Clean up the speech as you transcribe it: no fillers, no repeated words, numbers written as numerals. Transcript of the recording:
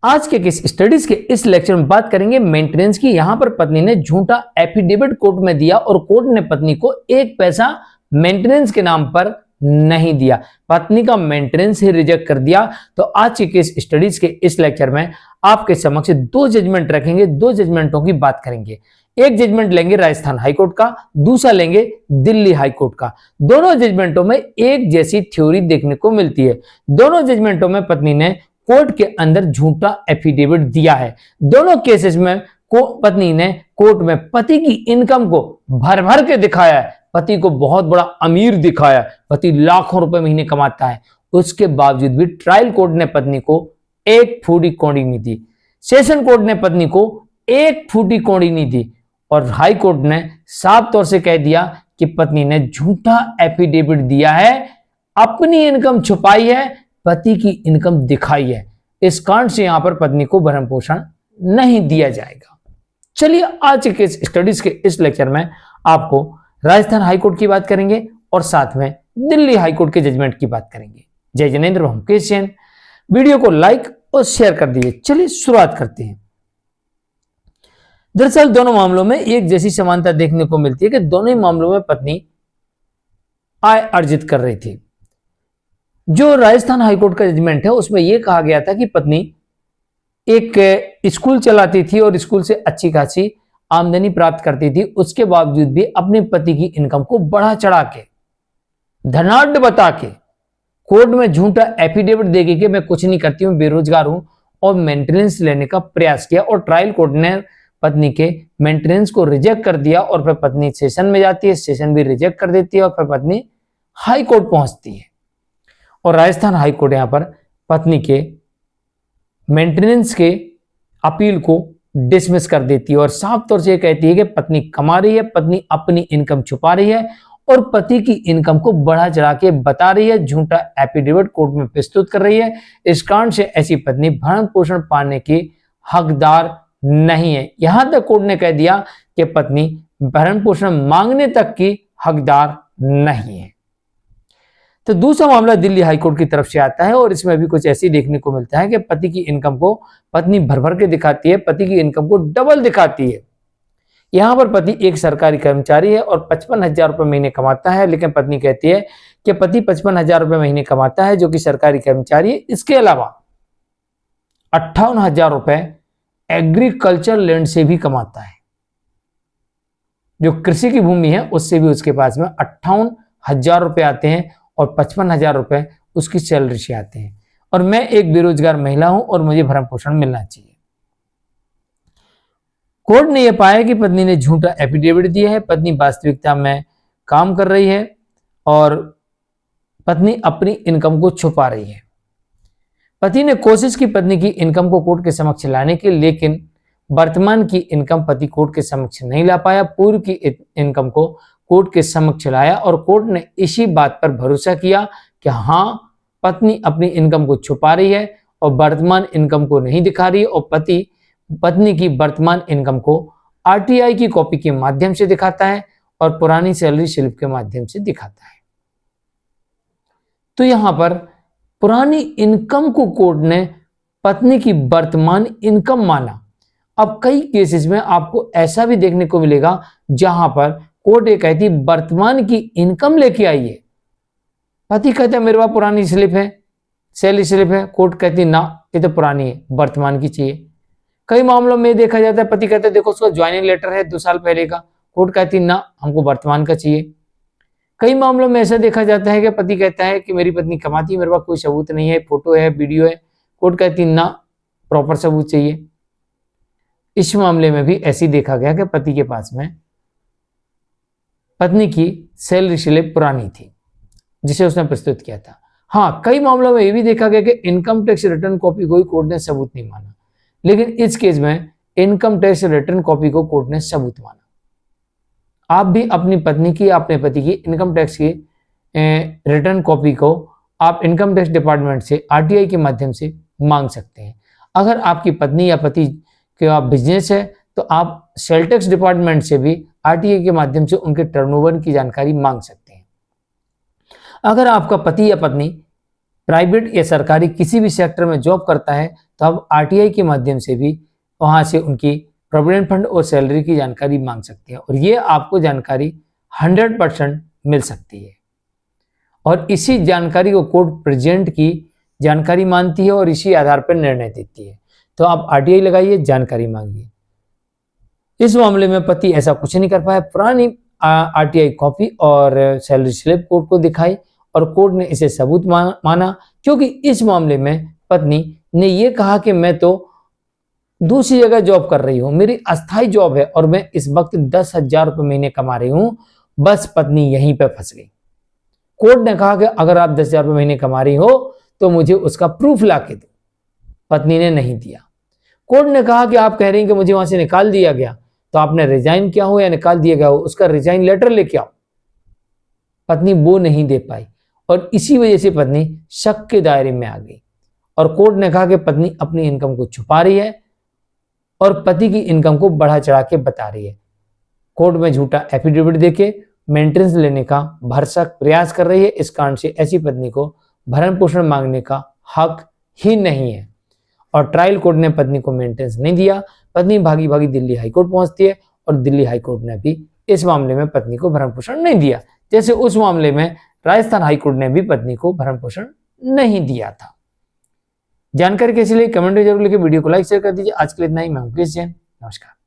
आज के case studies के इस लेक्चर में बात करेंगे मेंटेनेंस की। यहां पर पत्नी ने झूठा एफिडेविट कोर्ट में दिया और कोर्ट ने पत्नी को 1 पैसा मेंटेनेंस के नाम पर नहीं दिया, पत्नी का मेंटेनेंस ही रिजेक्ट कर दिया। तो आज के केस स्टडीज के इस लेक्चर में आपके समक्ष 2 जजमेंट रखेंगे, 2 जजमेंटों की बात करेंगे। एक जजमेंट लेंगे राजस्थान हाईकोर्ट का, दूसरा लेंगे दिल्ली हाईकोर्ट का। दोनों जजमेंटों में एक जैसी थ्योरी देखने को मिलती है। दोनों जजमेंटों में पत्नी ने कोर्ट के अंदर झूठा एफिडेविट दिया है। दोनों केसेस में पत्नी ने कोर्ट में पति की इनकम को भर भर के दिखाया है, पति को बहुत बड़ा अमीर दिखाया, पति लाखों रुपए महीने कमाता है। उसके बावजूद भी ट्रायल कोर्ट ने पत्नी को 1 फूटी कौड़ी नहीं दी, सेशन कोर्ट ने पत्नी को 1 फूटी कौड़ी नहीं दी और हाई कोर्ट ने साफ तौर से कह दिया कि पत्नी ने झूठा एफिडेविट दिया है, अपनी इनकम छुपाई है, पति की इनकम दिखाई है। इस कारण से यहां पर पत्नी को भरण पोषण नहीं दिया जाएगा। चलिए आज के स्टडीज के इस लेक्चर में आपको राजस्थान हाईकोर्ट की बात करेंगे और साथ में दिल्ली हाईकोर्ट के जजमेंट की बात करेंगे। जय जिनेंद्र, हम केश जैन। वीडियो को लाइक और शेयर कर दीजिए। चलिए शुरुआत करते हैं। दरअसल दोनों मामलों में एक जैसी समानता देखने को मिलती है कि दोनों ही मामलों में पत्नी आय अर्जित कर रही थी। जो राजस्थान हाईकोर्ट का जजमेंट है उसमें यह कहा गया था कि पत्नी एक स्कूल चलाती थी और स्कूल से अच्छी खासी आमदनी प्राप्त करती थी। उसके बावजूद भी अपने पति की इनकम को बढ़ा चढ़ा के, धनाढ़ बता के कोर्ट में झूठा एफिडेविट देके कि मैं कुछ नहीं करती हूं, बेरोजगार हूं, और मेंटेनेंस लेने का प्रयास किया और ट्रायल कोर्ट ने पत्नी के मेंटेनेंस को रिजेक्ट कर दिया और फिर पत्नी सेशन में जाती है, सेशन भी रिजेक्ट कर देती है और फिर पत्नी हाई कोर्ट पहुंचती है और राजस्थान हाईकोर्ट यहां पर पत्नी के मेंटेनेंस के अपील को डिसमिस कर देती है और साफ तौर से कहती है कि पत्नी कमा रही है, पत्नी अपनी इनकम छुपा रही है और पति की इनकम को बढ़ा चढ़ा के बता रही है, झूठा एफिडेविट कोर्ट में प्रस्तुत कर रही है। इस कारण से ऐसी पत्नी भरण पोषण पाने की हकदार नहीं है। यहां तक कोर्ट ने कह दिया कि पत्नी भरण पोषण मांगने तक की हकदार नहीं है। तो दूसरा मामला दिल्ली हाईकोर्ट की तरफ से आता है और इसमें भी कुछ ऐसी देखने को मिलता है कि पति की इनकम को पत्नी भर भर के दिखाती है, पति की इनकम को डबल दिखाती है। यहां पर पति एक सरकारी कर्मचारी है और 55,000 रुपए महीने कमाता है, लेकिन पत्नी कहती है कि पति 55,000 रुपए महीने कमाता है जो कि सरकारी कर्मचारी है। इसके अलावा 58,000 रुपए एग्रीकल्चर लैंड से भी कमाता है, जो कृषि की भूमि है उससे भी उसके पास में 58,000 रुपए आते हैं और 55,000 रुपए उसकी सैलरी से आते हैं। और मैं एक बेरोजगार महिला हूं और मुझे भरण पोषण मिलना चाहिए। कोर्ट ने यह पाया कि पत्नी ने झूठा एफिडेविट दिया है, पत्नी वास्तविकता में काम कर रही है और पत्नी अपनी इनकम को छुपा रही है। पति ने कोशिश की पत्नी की इनकम को कोर्ट के समक्ष लाने की, लेकिन वर्तमान की इनकम पति कोर्ट के समक्ष नहीं ला पाया। पूर्व की इनकम को कोर्ट के समक्ष लाया और कोर्ट ने इसी बात पर भरोसा किया कि हां, पत्नी अपनी इनकम को छुपा रही है और वर्तमान इनकम को नहीं दिखा रही है और पत्नी की वर्तमान इनकम को आरटीआई की कॉपी के माध्यम से दिखाता है और पुरानी सैलरी स्लिप के माध्यम से दिखाता है। तो यहां पर पुरानी इनकम को कोर्ट ने पत्नी की वर्तमान इनकम माना। अब कई केसेस में आपको ऐसा भी देखने को मिलेगा जहां पर कोर्ट ये कहती वर्तमान की इनकम लेके आई है, पति कहता है मेरे पास पुरानी स्लिप है, सैलरी स्लिप है, कोर्ट कहती ना ये तो पुरानी है, वर्तमान की चाहिए। कई मामलों में देखा जाता है पति कहता है देखो उसका ज्वाइनिंग लेटर है 2 साल पहले का, कोर्ट कहती ना हमको वर्तमान का चाहिए। कई मामलों में ऐसा देखा जाता है कि पति कहता है कि मेरी पत्नी कमाती है, मेरे पास कोई सबूत नहीं है, फोटो है, वीडियो है, कोर्ट कहती ना प्रॉपर सबूत चाहिए। इस मामले में भी ऐसी देखा गया कि पति के पास में पत्नी की सैलरी स्लिप पुरानी थी जिसे उसने प्रस्तुत किया था। हाँ, कई मामलों में यह भी देखा गया कि इनकम टैक्स रिटर्न कॉपी को कोर्ट ने सबूत नहीं माना, लेकिन इस केस में इनकम टैक्स रिटर्न कॉपी को कोर्ट ने सबूत माना। आप भी अपनी पत्नी की, अपने पति की इनकम टैक्स की रिटर्न कॉपी को आप इनकम टैक्स डिपार्टमेंट से आरटीआई के माध्यम से मांग सकते हैं। अगर आपकी पत्नी या पति का बिजनेस है तो आप सेल टैक्स डिपार्टमेंट से भी आरटीआई के माध्यम से उनके टर्नओवर की जानकारी मांग सकते हैं। अगर आपका पति या पत्नी प्राइवेट या सरकारी किसी भी सेक्टर में जॉब करता है तो अब आरटीआई के माध्यम से भी वहां से उनकी प्रोविडेंट फंड और सैलरी की जानकारी मांग सकती है, और ये आपको जानकारी 100% मिल सकती है। और इसी जानकारी को कोर्ट प्रेजेंट की जानकारी मानती है और इसी आधार पर निर्णय देती है। तो आप आरटीआई लगाइए, जानकारी मांगिए। इस मामले में पति ऐसा कुछ नहीं कर पाया, पुरानी आरटीआई कॉपी और सैलरी स्लिप कोर्ट को दिखाई और कोर्ट ने इसे सबूत माना, क्योंकि इस मामले में पत्नी ने यह कहा कि मैं तो दूसरी जगह जॉब कर रही हूं, मेरी अस्थायी जॉब है और मैं इस वक्त 10,000 रुपये महीने कमा रही हूं। बस पत्नी यहीं पे फंस गई। कोर्ट ने कहा कि अगर आप 10,000 रुपये महीने कमा रही हो तो मुझे उसका प्रूफ ला के दो। पत्नी ने नहीं दिया। कोर्ट ने कहा कि आप कह रही हैं कि मुझे वहां से निकाल दिया गया, तो आपने रिजाइन किया हो या निकाल दिया गया हो, उसका रिजाइन लेटर लेके आओ। पत्नी वो नहीं दे पाई और इसी वजह से पत्नी शक के दायरे में आ गई और कोर्ट ने कहा कि पत्नी अपनी इनकम को छुपा रही है और पति की इनकम को बढ़ा चढ़ा के बता रही है। कोर्ट में झूठा एफिडेविट देके मेंटेनेंस लेने का भरसक प्रयास कर रही है। इस कारण से ऐसी पत्नी को भरण पोषण मांगने का हक ही नहीं है और ट्रायल कोर्ट ने पत्नी को मेंटेनेंस नहीं दिया। पत्नी भागी भागी दिल्ली हाईकोर्ट पहुंचती है और दिल्ली हाईकोर्ट ने भी इस मामले में पत्नी को भरण पोषण नहीं दिया, जैसे उस मामले में राजस्थान हाईकोर्ट ने भी पत्नी को भरण पोषण नहीं दिया था। जानकारी कैसी लगी कमेंट में जरूर लिखिए, वीडियो को लाइक शेयर कर दीजिए। आज के लिए इतना ही। मैं मुकेश जैन, नमस्कार।